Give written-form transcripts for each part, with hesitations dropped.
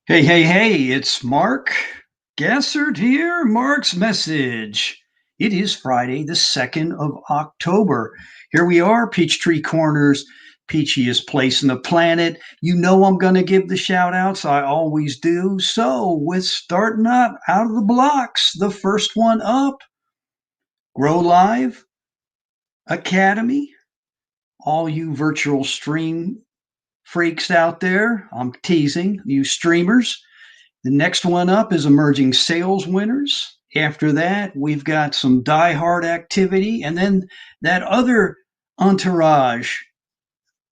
Hey, hey, hey, it's Mark Gassert here. Mark's message. It is Friday, the 2nd of October. Here we are, Peachtree Corners, peachiest place on the planet. You know I'm going to give the shout outs. I always do. So, with starting up out of the blocks, the first one up, Grow Live Academy. All you virtual stream freaks out there, I'm teasing you streamers. The next one up is emerging sales winners. After that, we've got some die-hard activity, and then that other entourage,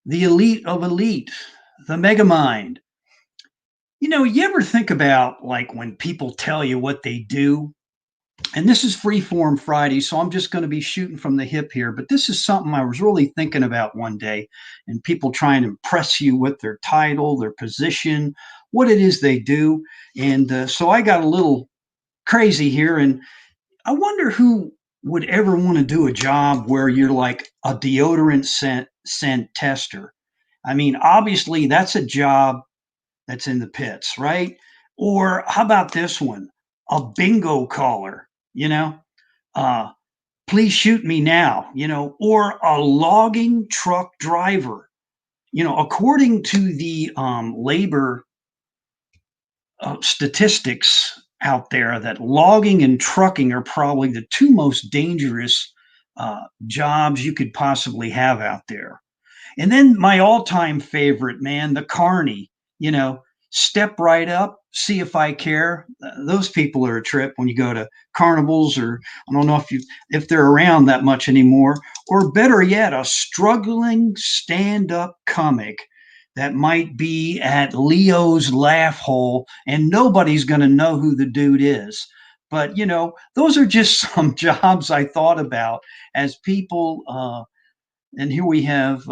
the elite of elite, the megamind. You ever think about like when people tell you what they do? And this is Freeform Friday, so I'm just going to be shooting from the hip here. But this is something I was really thinking about one day, and people trying to impress you with their title, their position, what it is they do. And so I got a little crazy here, and I wonder who would ever want to do a job where you're like a deodorant scent tester. I mean, obviously, that's a job that's in the pits, right? Or how about this one? A bingo caller, you know? Uh, please shoot me now, or a logging truck driver. According to the labor statistics out there, that logging and trucking are probably the two most dangerous jobs you could possibly have out there. And then my all-time favorite, man, the carny, you know, step right up, see if I care. Those people are a trip when you go to carnivals, or I don't know if they're around that much anymore, or better yet, a struggling stand-up comic that might be at Leo's laugh hole and nobody's going to know who the dude is. But those are just some jobs I thought about as people and here we have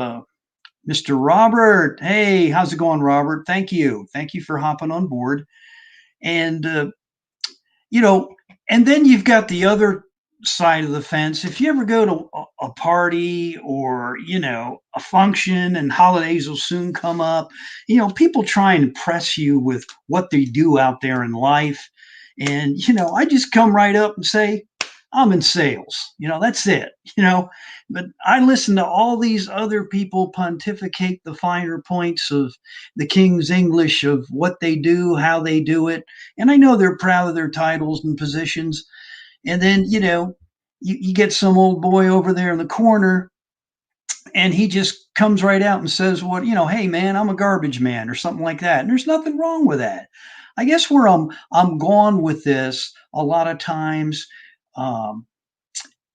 Mr. Robert. Hey, how's it going, Robert? Thank you. Thank you for hopping on board. And, you know, and then you've got the other side of the fence. If you ever go to a party or, a function, and holidays will soon come up, people try and impress you with what they do out there in life. And, I just come right up and say, I'm in sales. That's it. But I listen to all these other people pontificate the finer points of the King's English of what they do, how they do it. And I know they're proud of their titles and positions. And then, you get some old boy over there in the corner and he just comes right out and says, what, hey man, I'm a garbage man or something like that. And there's nothing wrong with that. I guess where I'm going with this a lot of times, um,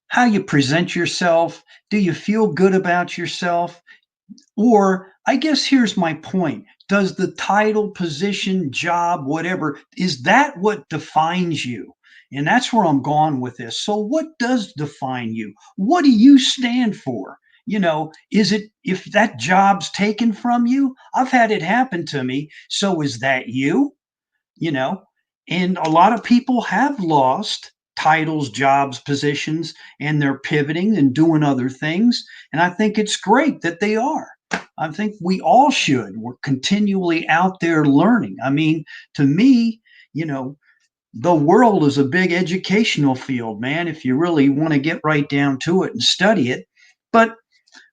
how you present yourself. Do you feel good about yourself? Or I guess here's my point. Does the title, position, job, whatever, is that what defines you? And that's where I'm going with this. So, what does define you? What do you stand for? Is it if that job's taken from you? I've had it happen to me. So, is that you? you know and a lot of people have lost titles, jobs, positions, and they're pivoting and doing other things, and I think it's great that they are. I think we all should. We're continually out there learning. I mean, to me, you know the world is a big educational field, man, if you really want to get right down to it and study it. But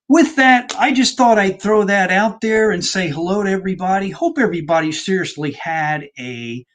with that, I just thought I'd throw that out there and say hello to everybody. Hope everybody seriously had a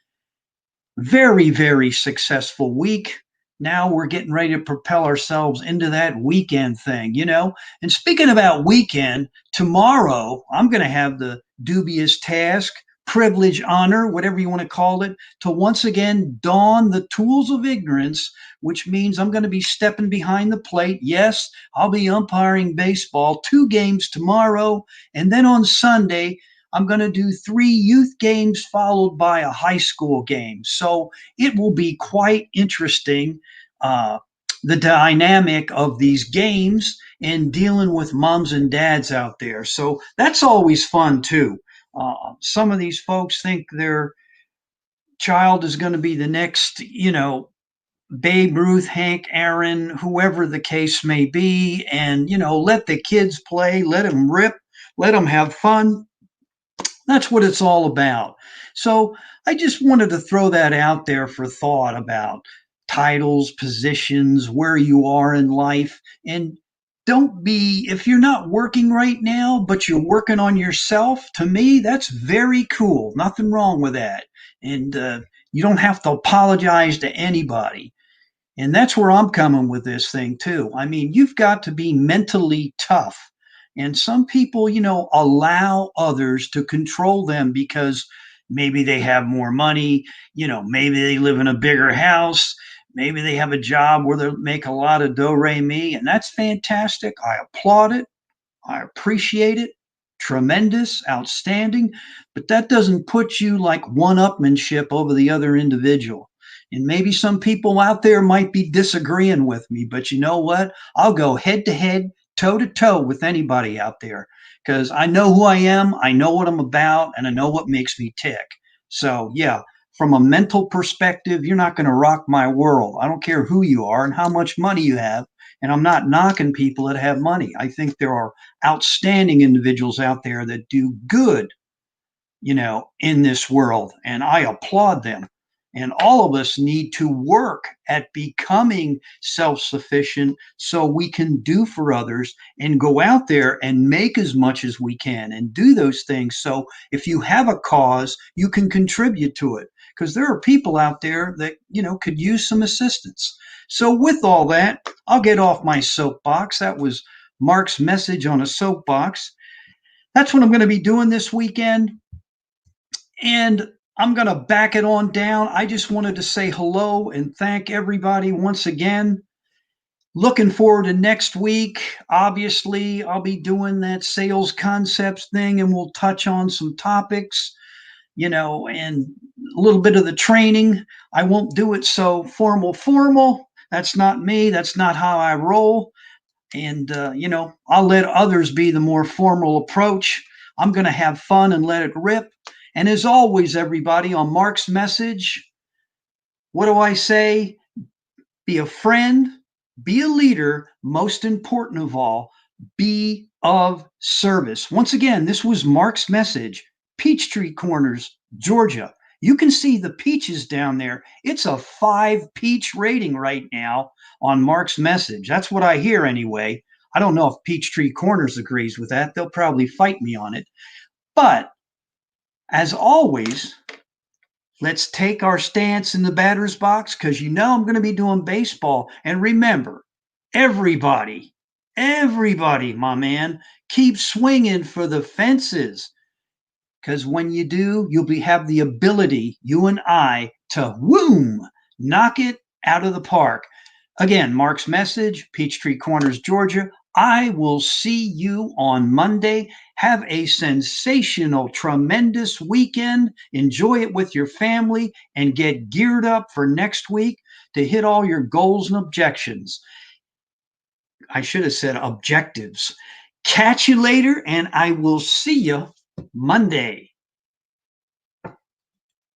very, very successful week. Now we're getting ready to propel ourselves into that weekend thing. And speaking about weekend, tomorrow I'm going to have the dubious task, privilege, honor, whatever you want to call it, to once again don the tools of ignorance, which means I'm going to be stepping behind the plate. Yes, I'll be umpiring baseball, 2 games tomorrow. And then on Sunday, I'm going to do 3 youth games followed by a high school game. So it will be quite interesting, uh, the dynamic of these games and dealing with moms and dads out there. So that's always fun too. Some of these folks think their child is going to be the next, Babe Ruth, Hank Aaron, whoever the case may be, and let the kids play, let them rip, let them have fun. That's what it's all about. So I just wanted to throw that out there for thought about titles, positions, where you are in life. And don't be, if you're not working right now, but you're working on yourself, to me, that's very cool. Nothing wrong with that. And you don't have to apologize to anybody. And that's where I'm coming with this thing too. I mean, you've got to be mentally tough. And some people, allow others to control them because maybe they have more money, maybe they live in a bigger house, maybe they have a job where they make a lot of do re mi, and that's fantastic. I applaud it. I appreciate it. Tremendous, outstanding, but that doesn't put you like one-upmanship over the other individual. And maybe some people out there might be disagreeing with me, but you know what? I'll go head to head, toe to toe with anybody out there because I know who I am, I know what I'm about, and I know what makes me tick. So, yeah, from a mental perspective, you're not going to rock my world. I don't care who you are and how much money you have. And I'm not knocking people that have money. I think there are outstanding individuals out there that do good, in this world, and I applaud them. And all of us need to work at becoming self sufficient so we can do for others and go out there and make as much as we can and do those things. So if you have a cause, you can contribute to it because there are people out there that, could use some assistance. So, with all that, I'll get off my soapbox. That was Mark's message on a soapbox. That's what I'm going to be doing this weekend. And I'm going to back it on down. I just wanted to say hello and thank everybody once again. Looking forward to next week. Obviously, I'll be doing that sales concepts thing and we'll touch on some topics, and a little bit of the training. I won't do it so formal. That's not me. That's not how I roll. And, I'll let others be the more formal approach. I'm going to have fun and let it rip. And as always, everybody, on Mark's message, what do I say? Be a friend, be a leader, most important of all, be of service. Once again, this was Mark's message, Peachtree Corners, Georgia. You can see the peaches down there. It's a 5 peach rating right now on Mark's message. That's what I hear anyway. I don't know if Peachtree Corners agrees with that. They'll probably fight me on it. But as always, let's take our stance in the batter's box because I'm going to be doing baseball. And remember, everybody, my man, keep swinging for the fences because when you do, have the ability, you and I, to whoom, knock it out of the park. Again, Mark's message, Peachtree Corners, Georgia. I will see you on Monday. Have a sensational, tremendous weekend. Enjoy it with your family and get geared up for next week to hit all your goals and objections. I should have said objectives. Catch you later, and I will see you Monday.